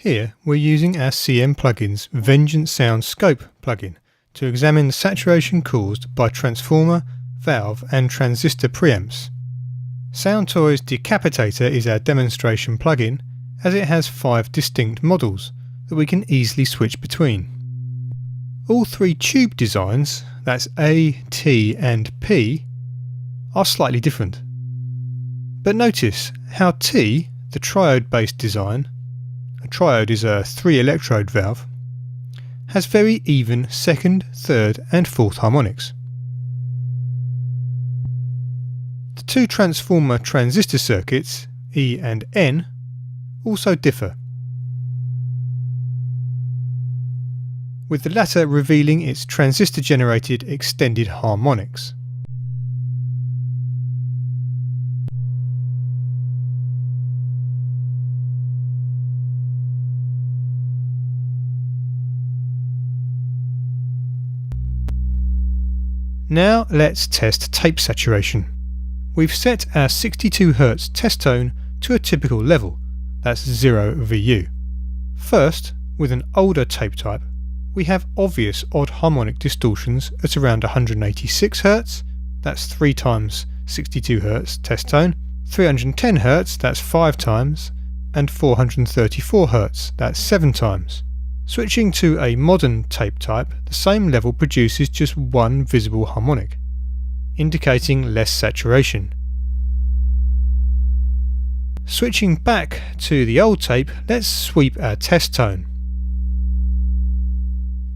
Here we're using our CM plugin's Vengeance Sound Scope plugin to examine the saturation caused by transformer, valve and transistor preamps. Soundtoy's Decapitator is our demonstration plugin, as it has 5 distinct models that we can easily switch between. All 3 tube designs, that's A, T and P, are slightly different. But notice how T, the triode based design, a triode is a 3 electrode valve, has very even 2nd, 3rd and 4th harmonics. The 2 transformer transistor circuits, E and N, also differ, with the latter revealing its transistor generated extended harmonics. Now let's test tape saturation. We've set our 62 Hz test tone to a typical level, that's 0 VU. First, with an older tape type, we have obvious odd harmonic distortions at around 186 Hz, that's 3 times 62 Hz test tone, 310 Hz, that's 5 times, and 434 Hz, that's 7 times. Switching to a modern tape type, the same level produces just 1 visible harmonic, indicating less saturation. Switching back to the old tape, let's sweep our test tone.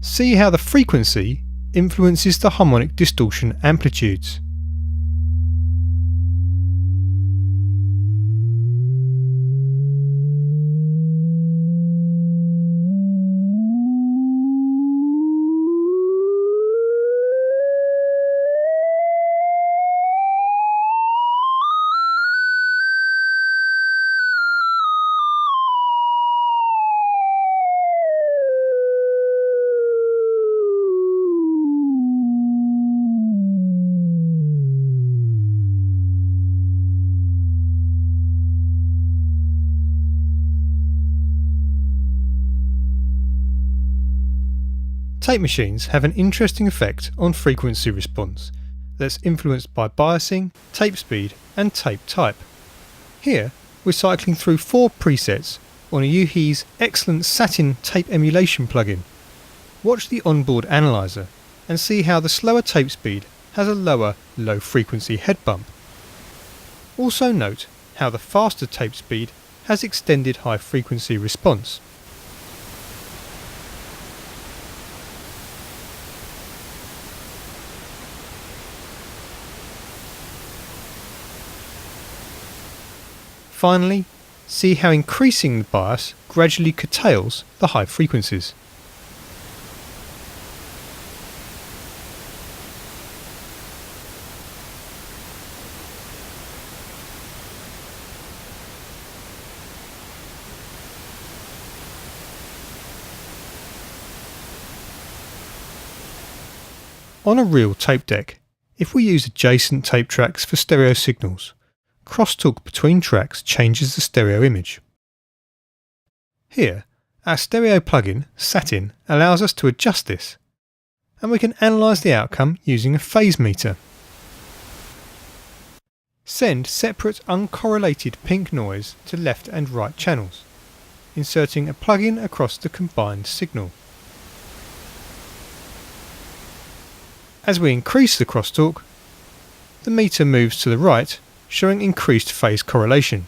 See how the frequency influences the harmonic distortion amplitudes. Tape machines have an interesting effect on frequency response that's influenced by biasing, tape speed and tape type. Here we're cycling through 4 presets on a UHE's excellent satin tape emulation plugin. Watch the onboard analyzer and see how the slower tape speed has a lower low frequency head bump. Also note how the faster tape speed has extended high frequency response. Finally, see how increasing the bias gradually curtails the high frequencies. On a real tape deck, if we use adjacent tape tracks for stereo signals, crosstalk between tracks changes the stereo image. Here, our stereo plugin, Satin, allows us to adjust this, and we can analyse the outcome using a phase meter. Send separate uncorrelated pink noise to left and right channels, inserting a plugin across the combined signal. As we increase the crosstalk, the meter moves to the right, showing increased phase correlation.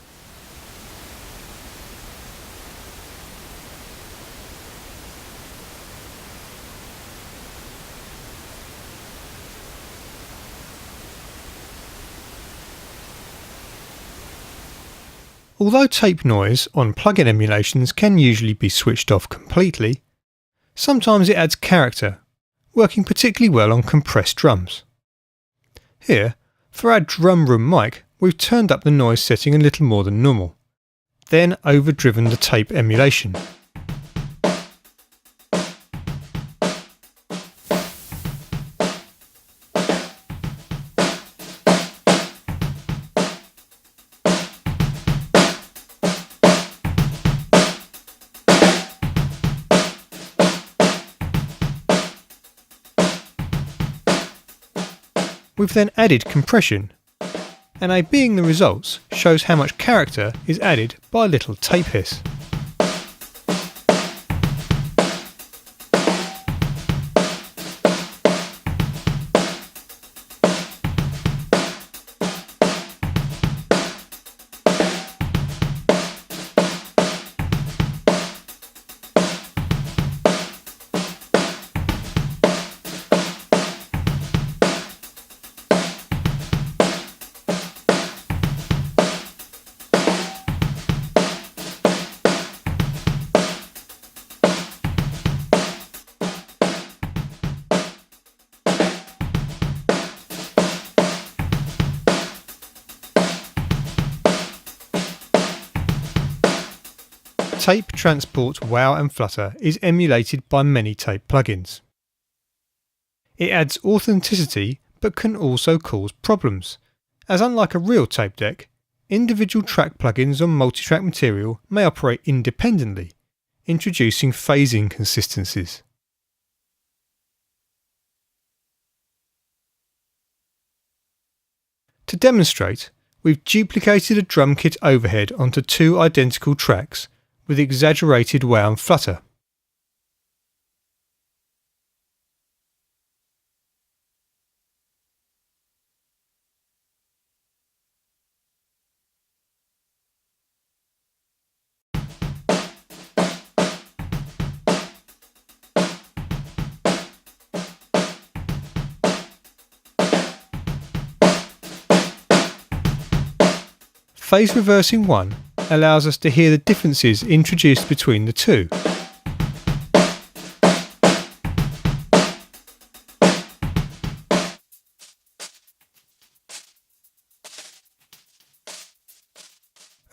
Although tape noise on plugin emulations can usually be switched off completely, sometimes it adds character, working particularly well on compressed drums. Here, for our drum room mic, we've turned up the noise setting a little more than normal, then overdriven the tape emulation. We've then added compression, and A being the results shows how much character is added by a little tape hiss. Tape transport WoW and Flutter is emulated by many tape plugins. It adds authenticity but can also cause problems, as unlike a real tape deck, individual track plugins on multi-track material may operate independently, introducing phase inconsistencies. To demonstrate, we've duplicated a drum kit overhead onto two identical tracks with exaggerated WoW and Flutter. Phase reversing 1 allows us to hear the differences introduced between the two.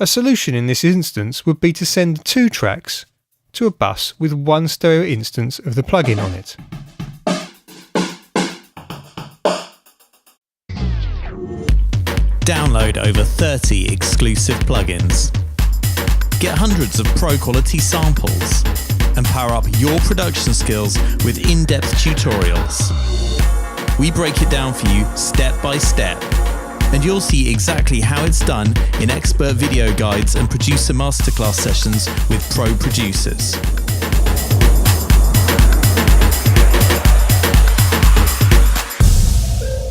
A solution in this instance would be to send two tracks to a bus with one stereo instance of the plugin on it. Download over 30 exclusive plugins. Get hundreds of pro-quality samples and power up your production skills with in-depth tutorials. We break it down for you step by step, and you'll see exactly how it's done in expert video guides and producer masterclass sessions with pro producers.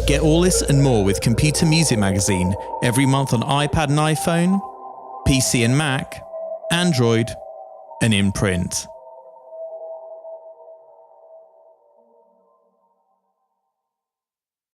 Get all this and more with Computer Music Magazine every month on iPad and iPhone, PC and Mac, Android, and in print.